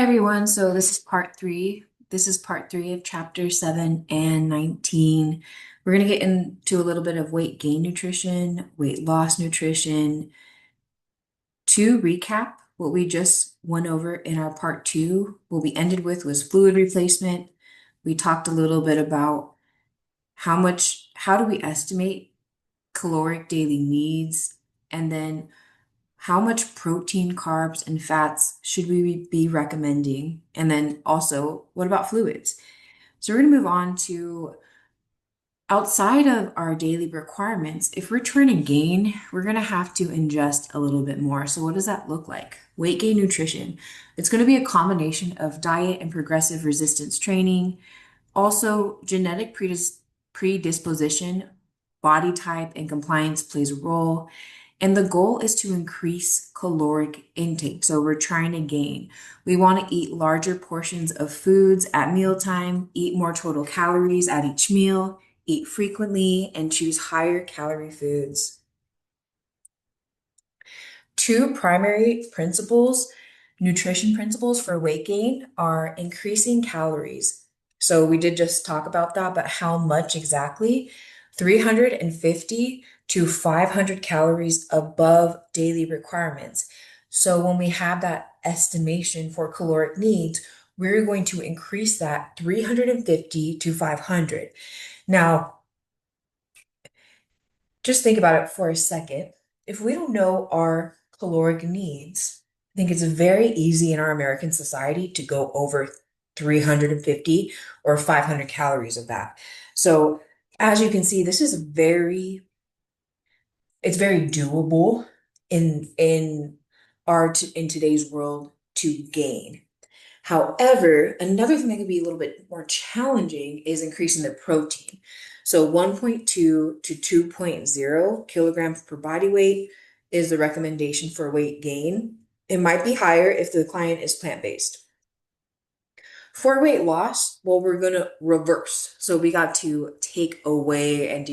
everyone. So this is part three. This is part three of chapter 7 and 19. We're going to get into a little bit of weight gain nutrition, weight loss nutrition. To recap what we just went over in our part two, what we ended with was fluid replacement. We talked a little bit about how do we estimate caloric daily needs, and then how much protein, carbs, and fats should we be recommending? And then also, what about fluids? So we're going to move on to outside of our daily requirements. If we're trying to gain, we're going to have to ingest a little bit more. So what does that look like? Weight gain nutrition. It's going to be a combination of diet and progressive resistance training. Also, genetic predisposition, body type, and compliance plays a role. And the goal is to increase caloric intake. So we're trying to gain. We want to eat larger portions of foods at mealtime, eat more total calories at each meal, eat frequently, and choose higher calorie foods. Two primary principles, nutrition principles for weight gain are increasing calories. So we did just talk about that, but how much exactly? 350 to 500 calories above daily requirements. So when we have that estimation for caloric needs, we're going to increase that 350 to 500. Now, just think about it for a second. If we don't know our caloric needs, I think it's very easy in our American society to go over 350 or 500 calories of that. So, as you can see, this is it's very doable in today's world to gain. However, another thing that can be a little bit more challenging is increasing the protein. So 1.2 to 2.0 kilograms per body weight is the recommendation for weight gain. It might be higher if the client is plant-based. For weight loss, well, we're going to reverse. So we got to take away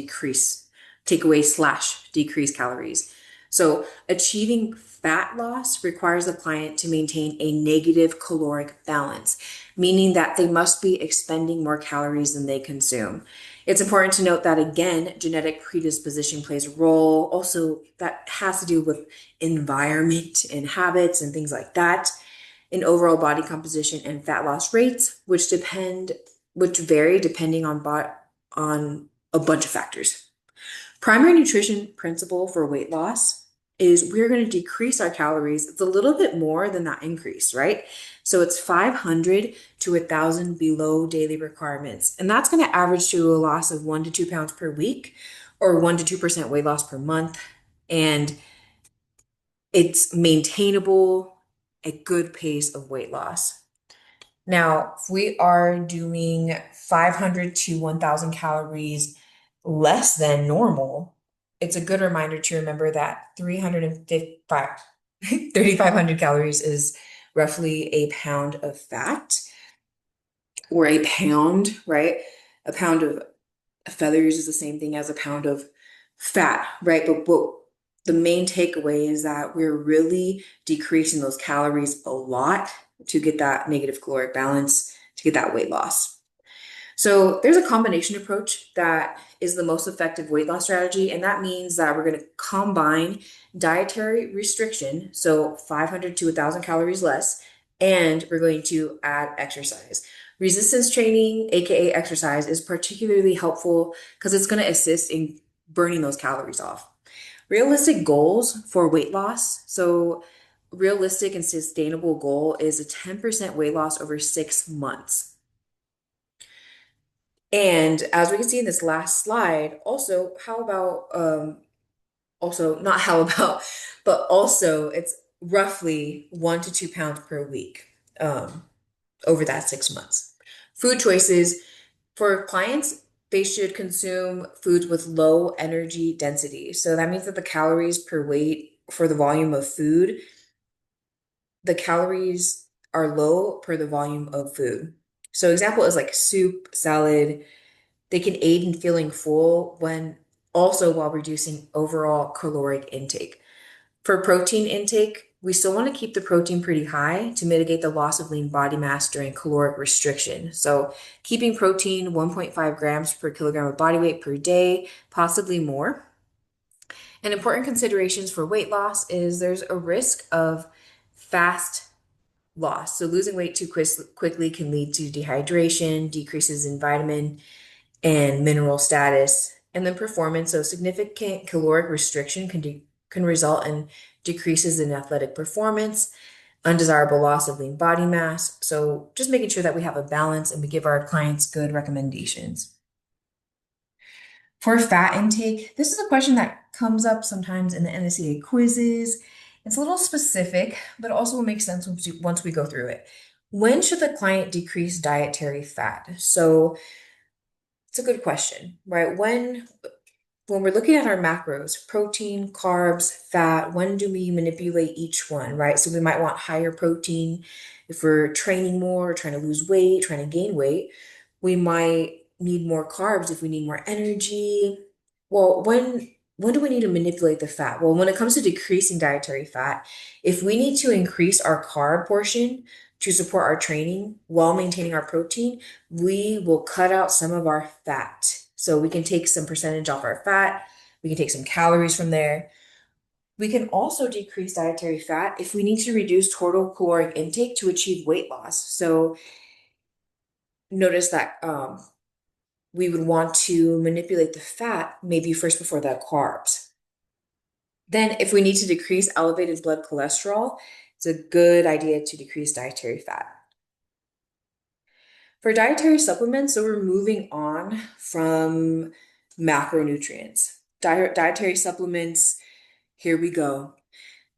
slash decrease calories. So achieving fat loss requires the client to maintain a negative caloric balance, meaning that they must be expending more calories than they consume. It's important to note that again, genetic predisposition plays a role. Also, that has to do with environment and habits and things like that in overall body composition and fat loss rates, which vary depending on a bunch of factors. Primary nutrition principle for weight loss is we're going to decrease our calories. It's a little bit more than that increase, right? So it's 500 to 1,000 below daily requirements. And that's going to average to a loss of 1 to 2 pounds per week or 1 to 2% weight loss per month. And it's maintainable, a good pace of weight loss. Now, if we are doing 500 to 1,000 calories less than normal, it's a good reminder to remember that 3,500 calories is roughly a pound of fat, or a pound, right? A pound of feathers is the same thing as a pound of fat, right? But what the main takeaway is that we're really decreasing those calories a lot to get that negative caloric balance, to get that weight loss. So there's a combination approach that is the most effective weight loss strategy, and that means that we're going to combine dietary restriction, so 500 to 1,000 calories less, and we're going to add exercise. Resistance training, aka exercise, is particularly helpful because it's going to assist in burning those calories off. Realistic goals for weight loss. So, realistic and sustainable goal is a 10% weight loss over 6 months. And as we can see in this last slide, also, how about, also, not how about, but also it's roughly 1 to 2 pounds per week over that 6 months. Food choices for clients, they should consume foods with low energy density. So that means that the calories per weight for the volume of food, the calories are low per the volume of food. So example is like soup, salad. They can aid in feeling full when also while reducing overall caloric intake. For protein intake, we still want to keep the protein pretty high to mitigate the loss of lean body mass during caloric restriction. So keeping protein 1.5 grams per kilogram of body weight per day, possibly more. And important considerations for weight loss is there's a risk of fast loss. So losing weight too quickly can lead to dehydration, decreases in vitamin and mineral status, and then performance. So significant caloric restriction can result in decreases in athletic performance, undesirable loss of lean body mass. So just making sure that we have a balance and we give our clients good recommendations. For fat intake, this is a question that comes up sometimes in the NSCA quizzes. It's a little specific, but also will make sense once we go through it. When should the client decrease dietary fat? So it's a good question, right? When we're looking at our macros, protein, carbs, fat, when do we manipulate each one, right? So we might want higher protein if we're training more, trying to lose weight, trying to gain weight. We might need more carbs if we need more energy. Well, when do we need to manipulate the fat? Well, when it comes to decreasing dietary fat, if we need to increase our carb portion to support our training while maintaining our protein, we will cut out some of our fat. So we can take some percentage off our fat. We can take some calories from there. We can also decrease dietary fat if we need to reduce total caloric intake to achieve weight loss. So notice that we would want to manipulate the fat maybe first before the carbs. Then, if we need to decrease elevated blood cholesterol, it's a good idea to decrease dietary fat. For dietary supplements, so we're moving on from macronutrients. Dietary supplements, here we go.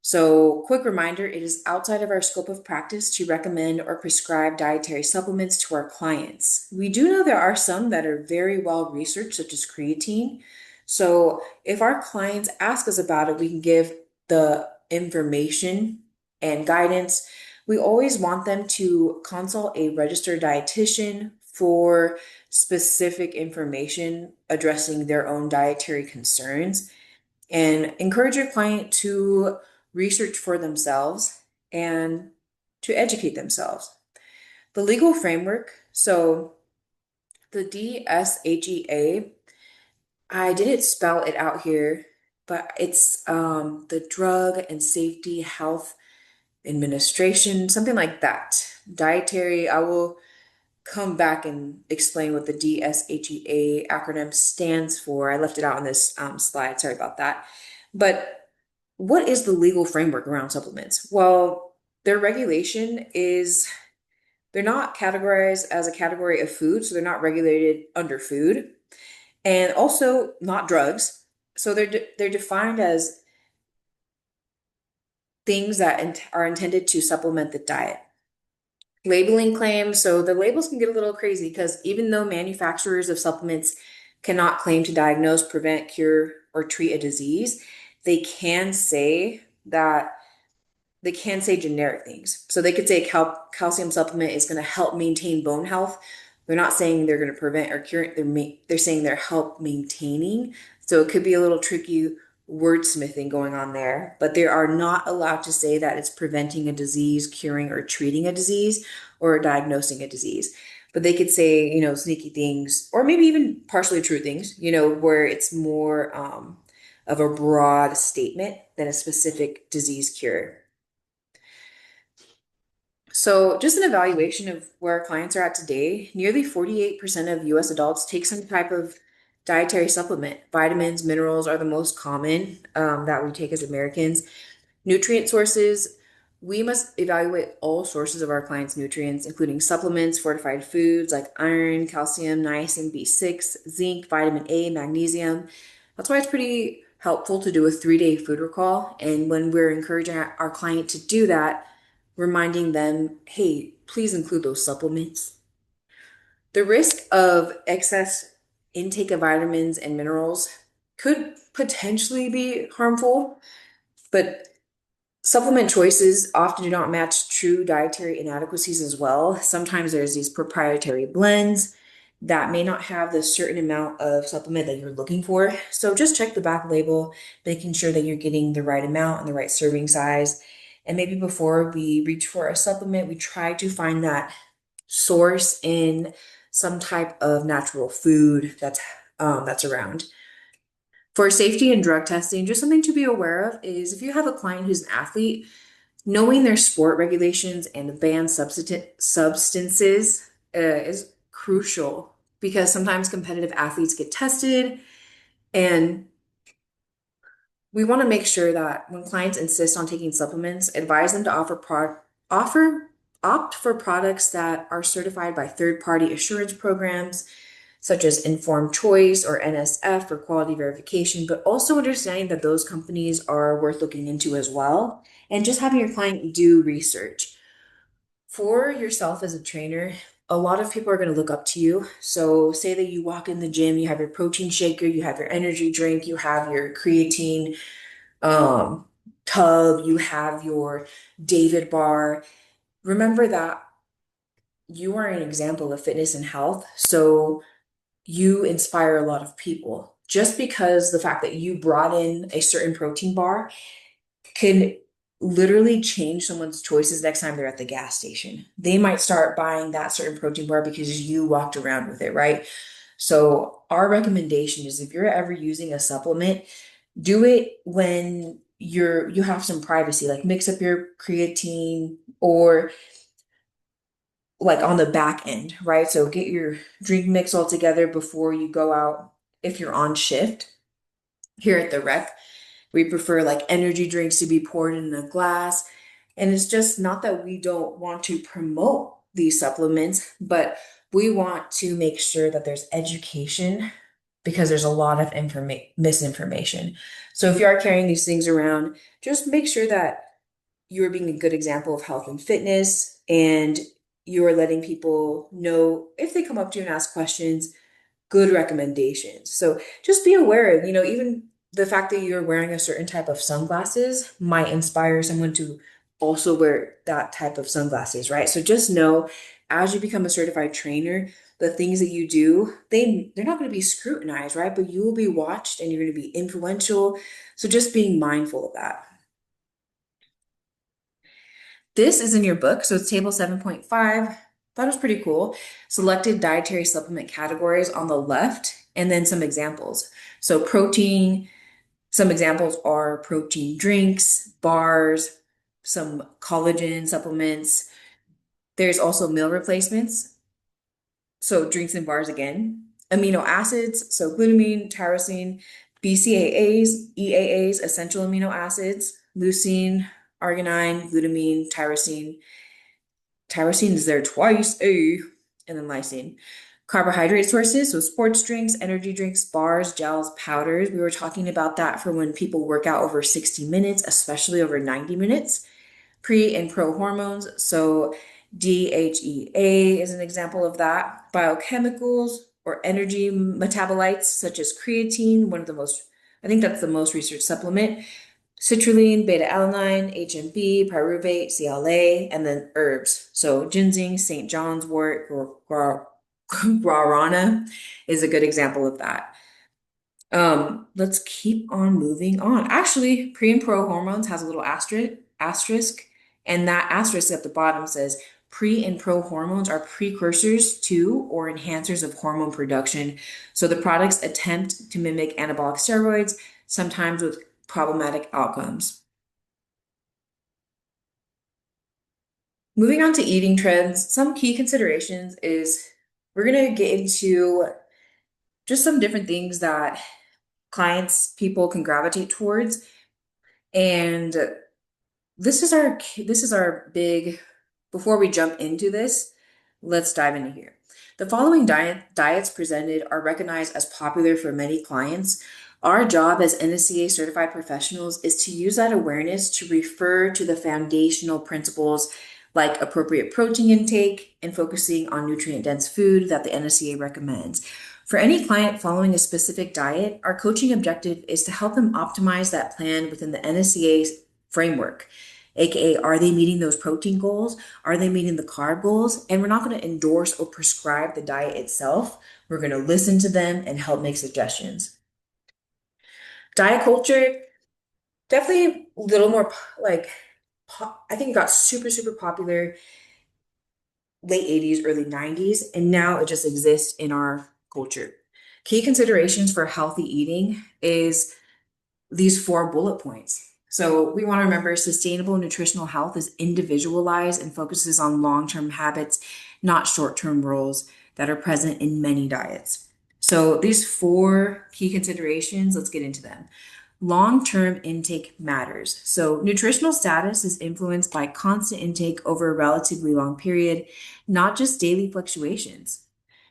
So, quick reminder, it is outside of our scope of practice to recommend or prescribe dietary supplements to our clients. We do know there are some that are very well researched, such as creatine. So, if our clients ask us about it, we can give the information and guidance. We always want them to consult a registered dietitian for specific information addressing their own dietary concerns, and encourage your client to research for themselves and to educate themselves. The legal framework, so the DSHEA, I didn't spell it out here, but it's the Drug and Safety Health Administration, something like that. Dietary, I will come back and explain what the DSHEA acronym stands for. I left it out on this slide. Sorry about that. But what is the legal framework around supplements? Well, their regulation is they're not categorized as a category of food, so they're not regulated under food, and also not drugs. So they're defined as things that are intended to supplement the diet. Labeling claims, so the labels can get a little crazy because even though manufacturers of supplements cannot claim to diagnose, prevent, cure, or treat a disease, they can say that they can say generic things. So they could say calcium supplement is going to help maintain bone health. They're not saying they're going to prevent or cure it. They're saying they're help maintaining. So it could be a little tricky wordsmithing going on there, but they are not allowed to say that it's preventing a disease, curing or treating a disease, or diagnosing a disease. But they could say, sneaky things, or maybe even partially true things, where it's more of a broad statement than a specific disease cure. So, just an evaluation of where our clients are at today, nearly 48% of US adults take some type of dietary supplement. Vitamins, minerals are the most common that we take as Americans. Nutrient sources, we must evaluate all sources of our clients' nutrients, including supplements, fortified foods like iron, calcium, niacin, B6, zinc, vitamin A, magnesium. That's why it's pretty helpful to do a 3-day food recall. And when we're encouraging our client to do that, reminding them, hey, please include those supplements. The risk of excess intake of vitamins and minerals could potentially be harmful, but supplement choices often do not match true dietary inadequacies as well. Sometimes there's these proprietary blends that may not have the certain amount of supplement that you're looking for. So just check the back label, making sure that you're getting the right amount and the right serving size. And maybe before we reach for a supplement, we try to find that source in some type of natural food that's around. For safety and drug testing, just something to be aware of is if you have a client who's an athlete, knowing their sport regulations and banned substances is crucial because sometimes competitive athletes get tested, and we want to make sure that when clients insist on taking supplements, advise them to offer opt for products that are certified by third-party assurance programs such as Informed Choice or NSF for quality verification, but also understanding that those companies are worth looking into as well, and just having your client do research. For yourself as a trainer, a lot of people are going to look up to you. So, say that you walk in the gym, you have your protein shaker, you have your energy drink, you have your creatine um, tub, you have your David bar. Remember that you are an example of fitness and health. So, you inspire a lot of people. Just because the fact that you brought in a certain protein bar can literally change someone's choices next time they're at the gas station. They might start buying that certain protein bar because you walked around with it, right? So, our recommendation is if you're ever using a supplement, do it when you have some privacy, like mix up your creatine or like on the back end, right? So get your drink mix all together before you go out if you're on shift. Here at the rec, we prefer like energy drinks to be poured in a glass. And it's just not that we don't want to promote these supplements, but we want to make sure that there's education because there's a lot of misinformation. So if you are carrying these things around, just make sure that you are being a good example of health and fitness, and you are letting people know if they come up to you and ask questions, good recommendations. So just be aware of, even the fact that you're wearing a certain type of sunglasses might inspire someone to also wear that type of sunglasses, right? So just know as you become a certified trainer, the things that you do, they're not going to be scrutinized, right? But you will be watched and you're going to be influential. So just being mindful of that. This is in your book, so it's table 7.5. That was pretty cool. Selected dietary supplement categories on the left, and then some examples. So, protein, some examples are protein drinks, bars, some collagen supplements. There's also meal replacements, so drinks and bars again. Amino acids, so glutamine, tyrosine, BCAAs, EAAs, essential amino acids, leucine, arginine, glutamine, tyrosine. Tyrosine is there twice, and then lysine. Carbohydrate sources, so sports drinks, energy drinks, bars, gels, powders. We were talking about that for when people work out over 60 minutes, especially over 90 minutes. Pre and pro hormones, so DHEA is an example of that. Biochemicals or energy metabolites, such as creatine, I think that's the most researched supplement. Citrulline, beta-alanine, HMB, pyruvate, CLA, and then herbs. So ginseng, St. John's wort, or guarana is a good example of that. Let's keep on moving on. Actually, pre and pro hormones has a little asterisk, and that asterisk at the bottom says pre and pro hormones are precursors to or enhancers of hormone production. So the products attempt to mimic anabolic steroids, sometimes with problematic outcomes. Moving on to eating trends, some key considerations is we're going to get into just some different things that people can gravitate towards. And this is our big, before we jump into this, let's dive into here. The following diets presented are recognized as popular for many clients. Our job as NSCA certified professionals is to use that awareness to refer to the foundational principles like appropriate protein intake and focusing on nutrient dense food that the NSCA recommends. For any client following a specific diet, our coaching objective is to help them optimize that plan within the NSCA framework. AKA, are they meeting those protein goals? Are they meeting the carb goals? And we're not going to endorse or prescribe the diet itself. We're going to listen to them and help make suggestions. Diet culture, definitely a little more like I think it got super, super popular late 80s, early 90s, and now it just exists in our culture. Key considerations for healthy eating is these four bullet points. So we want to remember sustainable nutritional health is individualized and focuses on long-term habits, not short-term rules that are present in many diets. So these four key considerations, let's get into them. Long-term intake matters. So nutritional status is influenced by constant intake over a relatively long period, not just daily fluctuations.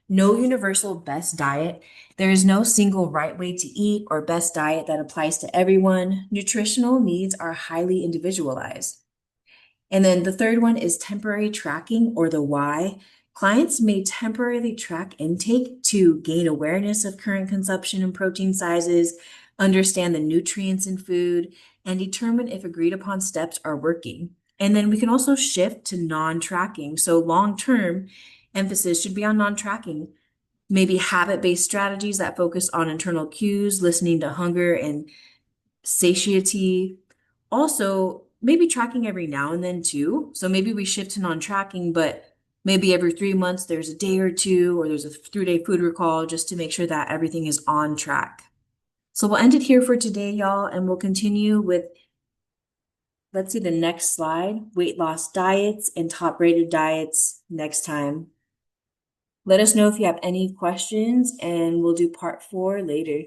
No universal best diet. There is no single right way to eat or best diet that applies to everyone. Nutritional needs are highly individualized. And then the third one is temporary tracking, or the why. Clients may temporarily track intake to gain awareness of current consumption and protein sizes, understand the nutrients in food, and determine if agreed upon steps are working. And then we can also shift to non-tracking. So long-term emphasis should be on non-tracking. Maybe habit-based strategies that focus on internal cues, listening to hunger and satiety. Also, maybe tracking every now and then too. So maybe we shift to non-tracking, but maybe every 3 months there's a day or two, or there's a 3-day food recall just to make sure that everything is on track. So we'll end it here for today, y'all, and we'll continue with, let's see the next slide, weight loss diets and top rated diets next time. Let us know if you have any questions, and we'll do part 4 later.